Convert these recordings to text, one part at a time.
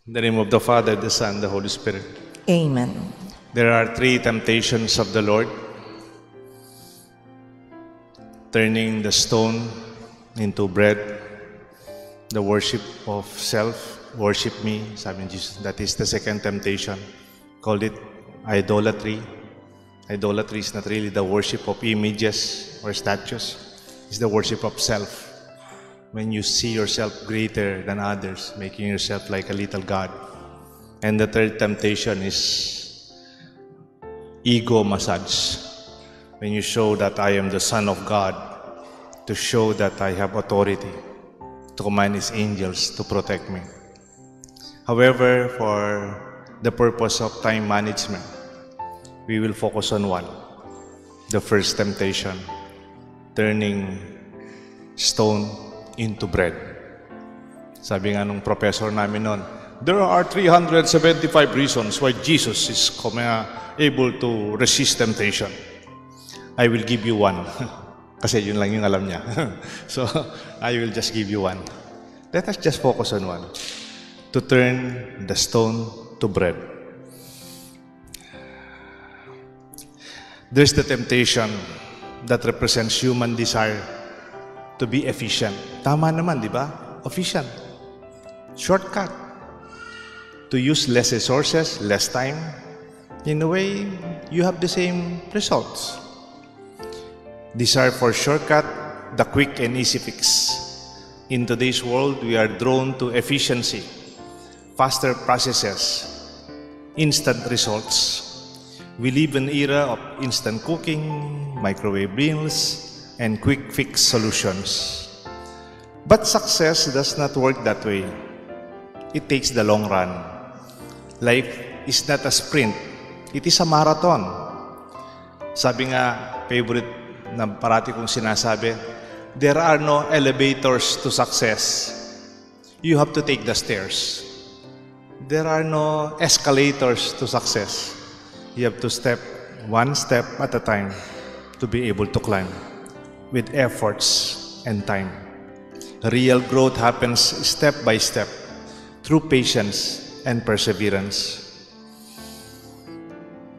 In the name of the Father, the Son, the Holy Spirit. Amen. There are three temptations of the Lord. Turning the stone into bread. The worship of self. Worship me, sabi ni Jesus. That is the second temptation. Called it idolatry. Idolatry is not really the worship of images or statues. It's the worship of self. When you see yourself greater than others, making yourself like a little God. And the third temptation is ego massage. When you show that I am the Son of God, to show that I have authority, to command His angels to protect me. However, for the purpose of time management, we will focus on one. The first temptation, turning stone into bread. Sabi nga nung professor namin noon, there are 375 reasons why Jesus is able to resist temptation. I will give you one. Kasi yun lang yung alam niya. So, I will just give you one. Let us just focus on one. To turn the stone to bread. There's the temptation that represents human desire to be efficient. Tama naman, di ba? Efficient. Shortcut. To use less resources, less time. In a way, you have the same results. Desire for shortcut, the quick and easy fix. In today's world, we are drawn to efficiency, faster processes, instant results. We live in an era of instant cooking, microwave meals, and quick fix solutions. But success does not work that way. It takes the long run. Life is not a sprint. It is a marathon. Sabi nga, favorite na parati kong sinasabi, there are no elevators to success. You have to take the stairs. There are no escalators to success. You have to step one step at a time to be able to climb with efforts and time. Real growth happens step by step through patience and perseverance.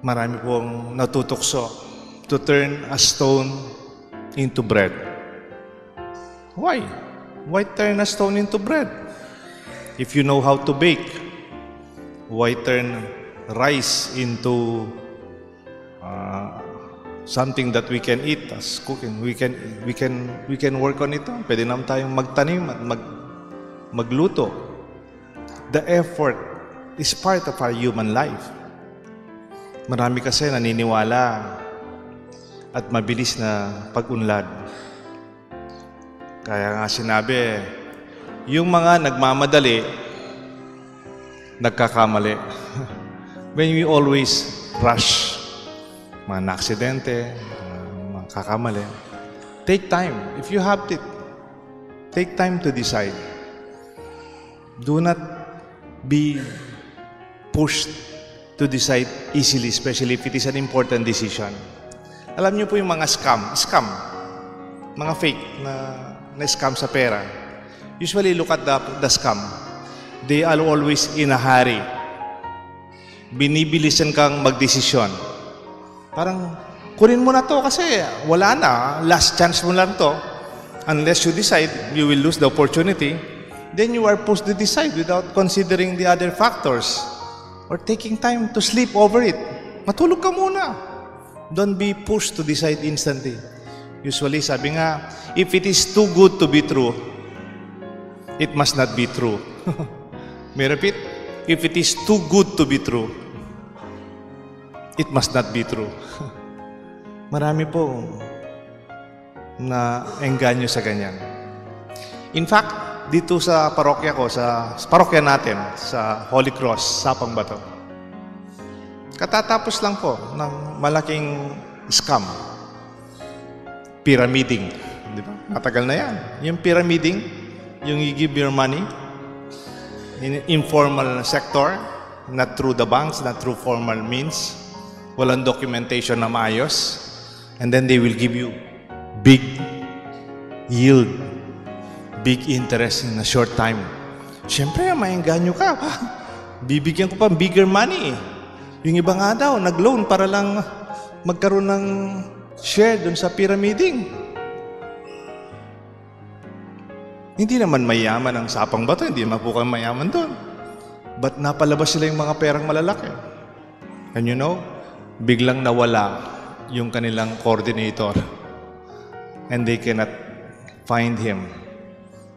Marami pong natutukso to turn a stone into bread. Why? Why turn a stone into bread? If you know how to bake, why turn rice into something that we can eat as cooking? We can work on ito. Pwede naman tayong magtanim at magluto. The effort is part of our human life. Marami kasi naniniwala at mabilis na pag-unlad. Kaya nga sinabi, yung mga nagmamadali, nagkakamali. When we always rush, mga na-aksidente, mga kakamali, take time. If you have it, take time to decide. Do not be pushed to decide easily, especially if it is an important decision. Alam niyo po yung mga scam, mga fake na scam sa pera. Usually, look at the scam. They are always in a hurry. Binibilisan kang magdesisyon. Parang, kunin mo na to kasi wala na. Last chance mo lang to. Unless you decide, you will lose the opportunity. Then you are pushed to decide without considering the other factors. Or taking time to sleep over it. Matulog ka muna. Don't be pushed to decide instantly. Usually, sabi nga, if it is too good to be true, it must not be true. May repeat? If it is too good to be true, it must not be true. Marami po na engganyo sa ganyan. In fact, dito sa parokya ko, sa parokya natin, sa Holy Cross, Sapang Bato, katatapos lang po ng malaking scam. Pyramiding. Di ba? Matagal na yan. Yung pyramiding, yung you give your money in informal sector, not through the banks, not through formal means, walang documentation na maayos, and then they will give you big yield, big interest in a short time. Siyempre, maengganyo ka. Bibigyan ko pa bigger money. Yung iba nga daw, nag-loan para lang magkaroon ng share dun sa pyramiding. Hindi naman mayaman ang Sapang Bato, hindi naman po kayo mayaman doon. But napalabas sila yung mga perang malalaki. And you know, biglang nawala yung kanilang coordinator. And they cannot find him.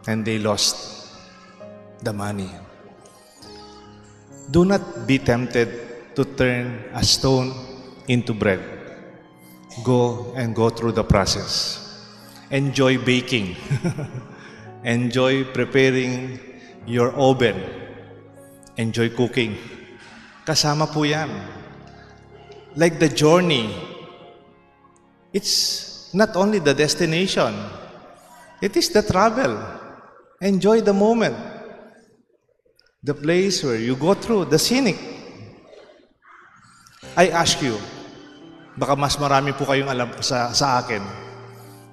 And they lost the money. Do not be tempted to turn a stone into bread. Go through the process. Enjoy baking. Enjoy preparing your oven. Enjoy cooking. Kasama po yan. Like the journey, it's not only the destination, it is the travel. Enjoy the moment. The place where you go through, the scenic. I ask you, baka mas marami po kayong alam sa akin.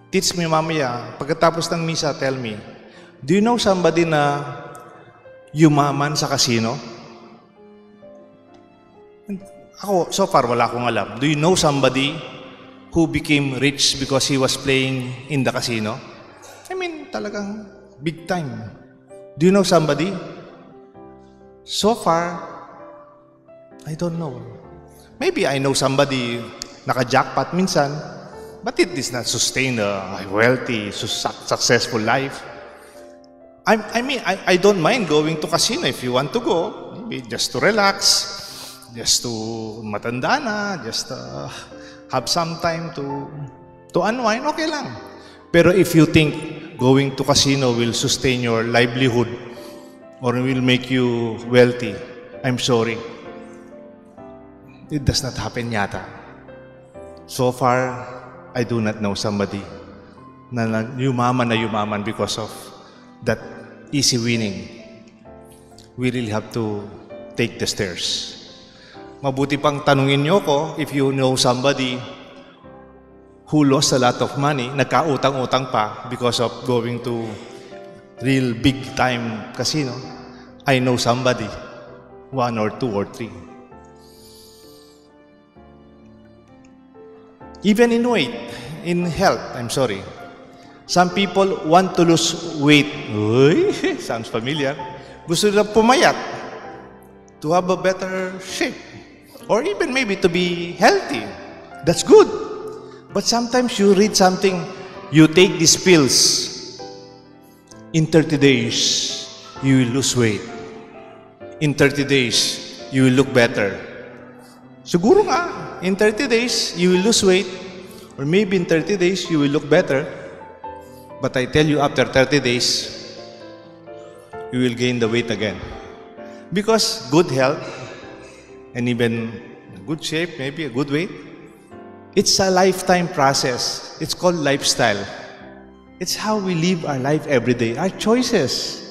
Teach me mamaya, pagkatapos ng misa, tell me, do you know somebody na yumaman sa casino? Ako, so far, wala akong alam. Do you know somebody who became rich because he was playing in the casino? I mean, talagang big time. Do you know somebody? So far, I don't know. Maybe I know somebody naka-jackpot minsan, but it does not sustain a wealthy, successful life. I don't mind going to casino if you want to go. Maybe just to relax, just to matanda na, just have some time to unwind, okay lang. Pero if you think going to casino will sustain your livelihood or will make you wealthy, I'm sorry. It does not happen yata. So far, I do not know somebody na yumaman because of that easy winning. We really have to take the stairs. Mabuti pang tanungin niyo ko if you know somebody who lost a lot of money, nagkautang-utang pa because of going to real big time casino. I know somebody, 1 or 2 or 3. Even in weight, in health, I'm sorry. Some people want to lose weight. Uy, sounds familiar. Gusto nila pumayat to have a better shape. Or even maybe to be healthy. That's good. But sometimes you read something, you take these pills. In 30 days, you will lose weight. In 30 days, you will look better. Siguro nga, in 30 days, you will lose weight. Or maybe in 30 days, you will look better. But I tell you, after 30 days, you will gain the weight again. Because good health, and even good shape, maybe a good weight, it's a lifetime process. It's called lifestyle. It's how we live our life every day, our choices.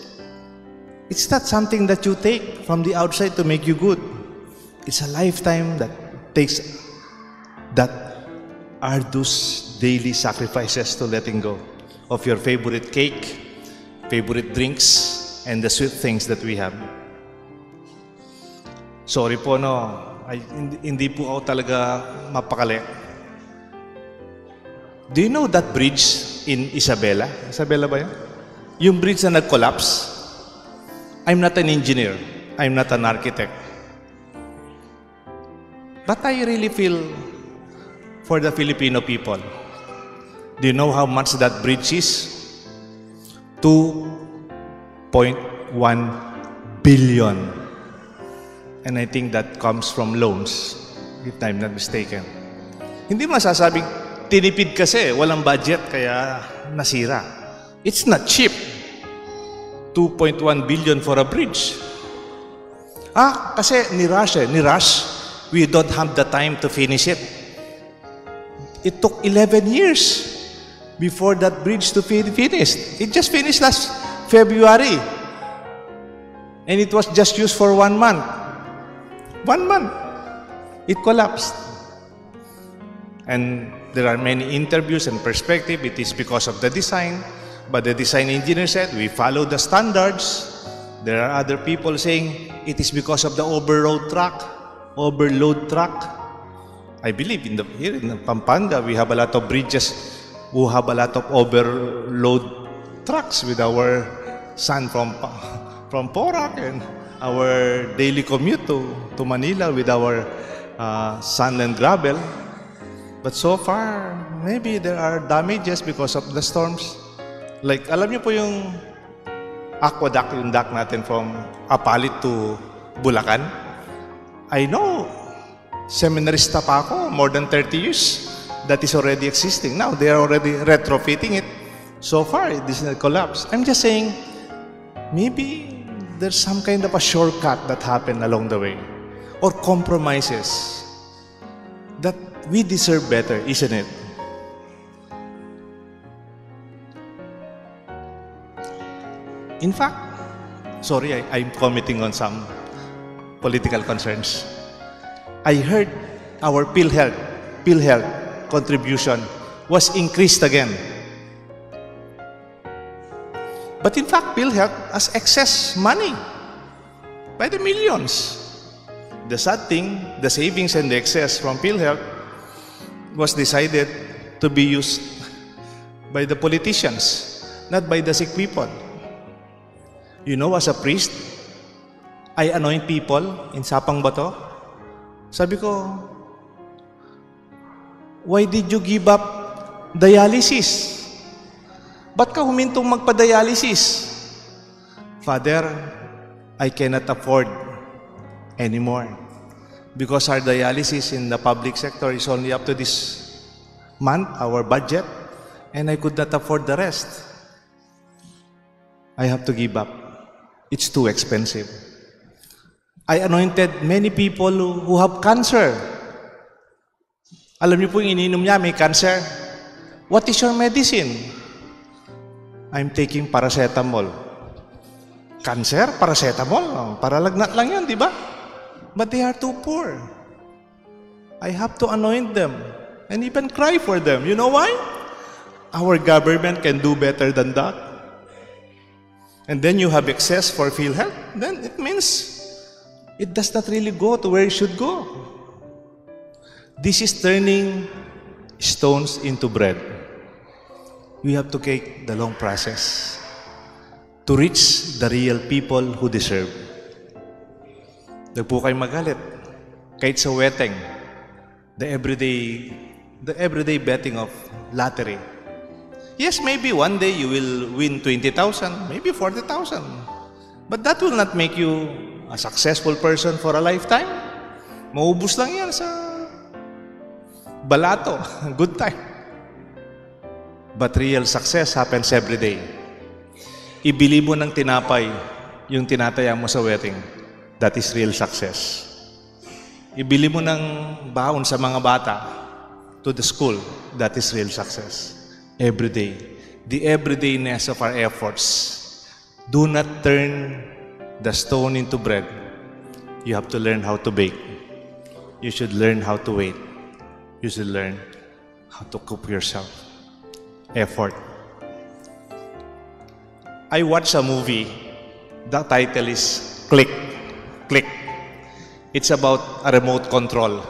It's not something that you take from the outside to make you good. It's a lifetime that takes that arduous daily sacrifices to letting go of your favorite cake, favorite drinks, and the sweet things that we have. Sorry po, no. Hindi po ako talaga mapakali. Do you know that bridge in Isabela? Isabela ba yun? Yung bridge na nag-collapse? I'm not an engineer. I'm not an architect. But I really feel for the Filipino people. Do you know how much that bridge is? 2.1 billion. And I think that comes from loans, if I'm not mistaken. Hindi masasabing tinipid kasi, walang budget, kaya nasira. It's not cheap. 2.1 billion for a bridge. Kasi ni-rush. We don't have the time to finish it. It took 11 years before that bridge to finished. It just finished last February. And it was just used for 1 month. 1 month. It collapsed. And there are many interviews and perspective. It is because of the design. But the design engineer said, we follow the standards. There are other people saying, it is because of the overload truck. I believe here in Pampanga, we have a lot of bridges who have a lot of overload trucks with our son from Porac and our daily commute to Manila with our sand and gravel. But so far, maybe there are damages because of the storms. Like, alam niyo po yung aqueduct, yung dock natin from Apalit to Bulacan? I know, seminarista pa ako, more than 30 years, that is already existing. Now, they are already retrofitting it. So far, it is not collapsed. I'm just saying, maybe there's some kind of a shortcut that happened along the way. Or compromises that we deserve better, isn't it? In fact, sorry, I'm commenting on some political concerns. I heard our PhilHealth contribution was increased again. But in fact, PhilHealth has excess money by the millions. The sad thing, the savings and the excess from PhilHealth was decided to be used by the politicians, not by the sick people. You know, as a priest, I anoint people in Sapang Bato. Sabi ko, why did you give up dialysis? Ba't ka humintong magpa-dialysis? Father, I cannot afford anymore because our dialysis in the public sector is only up to this month, our budget, and I could not afford the rest. I have to give up. It's too expensive. I anointed many people who have cancer. Alam niyo po yung ininom niya, may cancer. What is your medicine? I'm taking paracetamol. Cancer? Paracetamol? Para lagnat lang yan, di ba? But they are too poor. I have to anoint them and even cry for them. You know why? Our government can do better than that. And then you have excess for PhilHealth, then it means it does not really go to where it should go. This is turning stones into bread. We have to take the long process to reach the real people who deserve. Huwag po kayo magalit. Kahit sa weteng, the everyday betting of lottery. Yes, maybe one day you will win 20,000, maybe 40,000. But that will not make you a successful person for a lifetime. Maubos lang yan sa balato. Good time. But real success happens every day. Ibili mo ng tinapay yung tinataya mo sa wedding. That is real success. Ibili mo ng baon sa mga bata to the school. That is real success. Every day. The everydayness of our efforts. Do not turn the stone into bread. You have to learn how to bake. You should learn how to wait. You should learn how to cook yourself. Effort. I watched a movie. The title is Click. Click. It's about a remote control.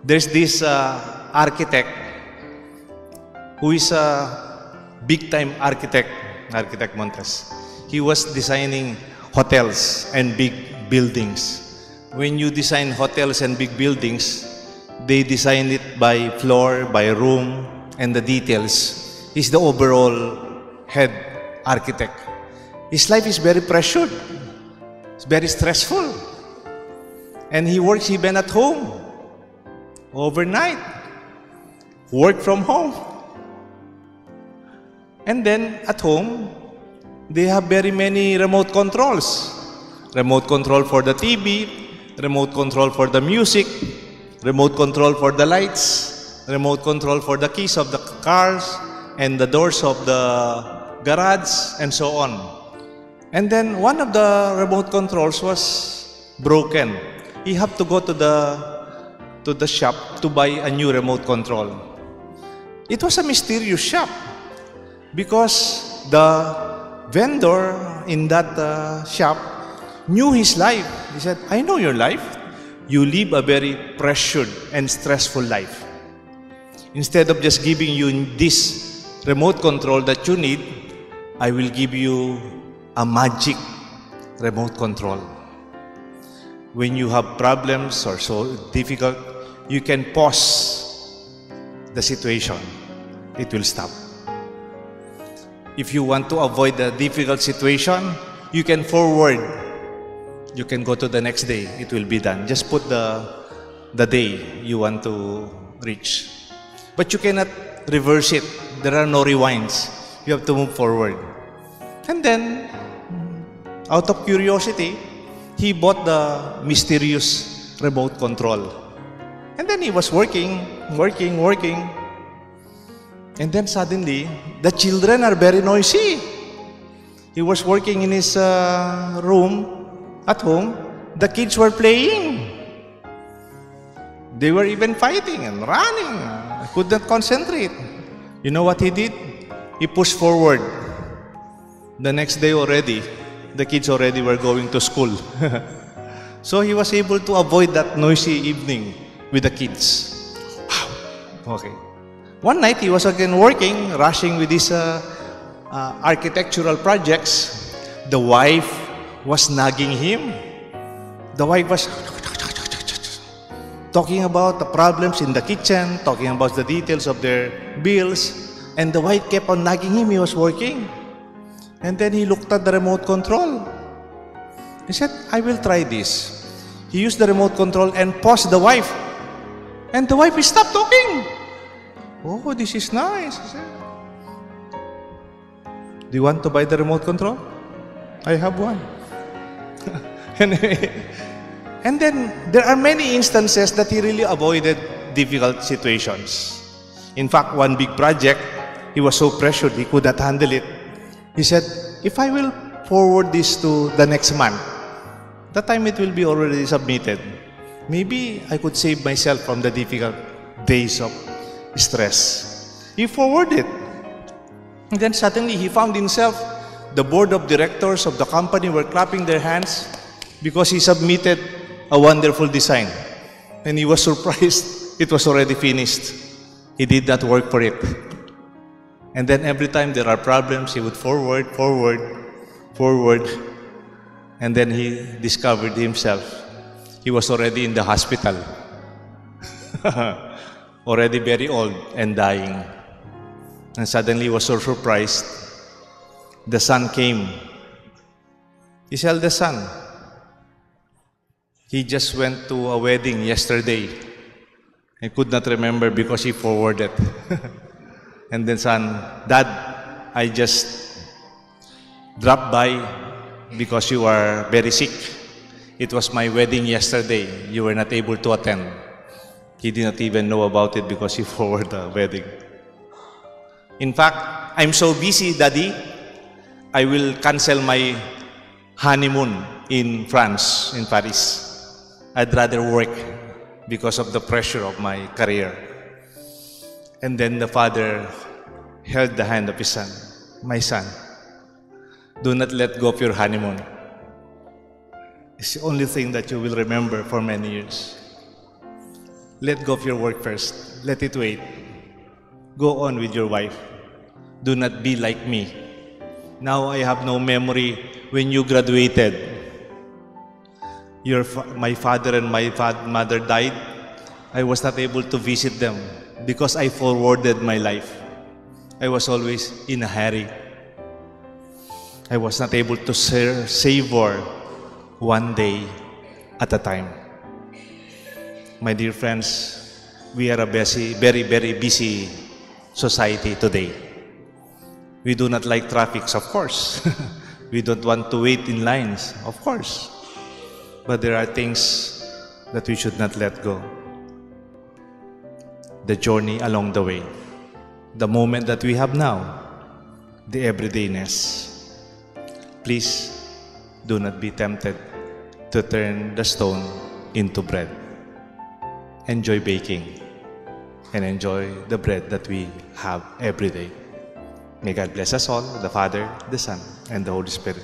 There's this architect who is a big-time architect Montes. He was designing hotels and big buildings. When you design hotels and big buildings, they design it by floor, by room, and the details. He's the overall head architect. His life is very pressured. It's very stressful. And he works even at home. Overnight. Work from home. And then, at home, they have very many remote controls. Remote control for the TV, remote control for the music, remote control for the lights, remote control for the keys of the cars, and the doors of the garage, and so on. And then, one of the remote controls was broken. He had to go to the shop to buy a new remote control. It was a mysterious shop. Because the vendor in that shop knew his life. He said, I know your life. You live a very pressured and stressful life. Instead of just giving you this remote control that you need, I will give you a magic remote control. When you have problems or so difficult, you can pause the situation. It will stop. If you want to avoid the difficult situation, you can forward. You can go to the next day. It will be done. Just put the day you want to reach. But you cannot reverse it. There are no rewinds. You have to move forward. And then, out of curiosity, he bought the mysterious remote control. And then he was working. And then suddenly, the children are very noisy. He was working in his room at home. The kids were playing. They were even fighting and running. I could not concentrate. You know what he did? He pushed forward. The next day already, the kids already were going to school. So he was able to avoid that noisy evening with the kids. Wow. Okay. One night he was again working, rushing with his architectural projects. The wife was nagging him. The wife was talking about the problems in the kitchen, talking about the details of their bills, and the wife kept on nagging him. He was working. And then he looked at the remote control. He said, I will try this. He used the remote control and paused the wife. And the wife stopped talking. Oh, this is nice. He said, do you want to buy the remote control? I have one. Anyway, and then there are many instances that he really avoided difficult situations. In fact, one big project, he was so pressured, he could not handle it. He said, if I will forward this to the next month, that time it will be already submitted. Maybe I could save myself from the difficult days of stress. He forwarded. And then suddenly he found himself, the board of directors of the company were clapping their hands because he submitted a wonderful design. And he was surprised it was already finished. He did not work for it. And then every time there are problems, he would forward. And then he discovered himself. He was already in the hospital. Already very old and dying. And suddenly he was so surprised. The son came. His eldest son. He just went to a wedding yesterday. He could not remember because he forwarded. And then son, Dad, I just dropped by because you are very sick. It was my wedding yesterday. You were not able to attend. He did not even know about it because he forwarded the wedding. In fact, I'm so busy, Daddy, I will cancel my honeymoon in France, in Paris. I'd rather work because of the pressure of my career. And then the father held the hand of his son. My son, do not let go of your honeymoon. It's the only thing that you will remember for many years. Let go of your work first. Let it wait. Go on with your wife. Do not be like me. Now I have no memory when you graduated. My father and my mother died. I was not able to visit them because I forwarded my life. I was always in a hurry. I was not able to savor one day at a time. My dear friends, we are a very, very busy society today. We do not like traffics, of course. We don't want to wait in lines, of course. But there are things that we should not let go. The journey along the way. The moment that we have now. The everydayness. Please do not be tempted to turn the stone into bread. Enjoy baking and enjoy the bread that we have every day. May God bless us all, the Father, the Son, and the Holy Spirit.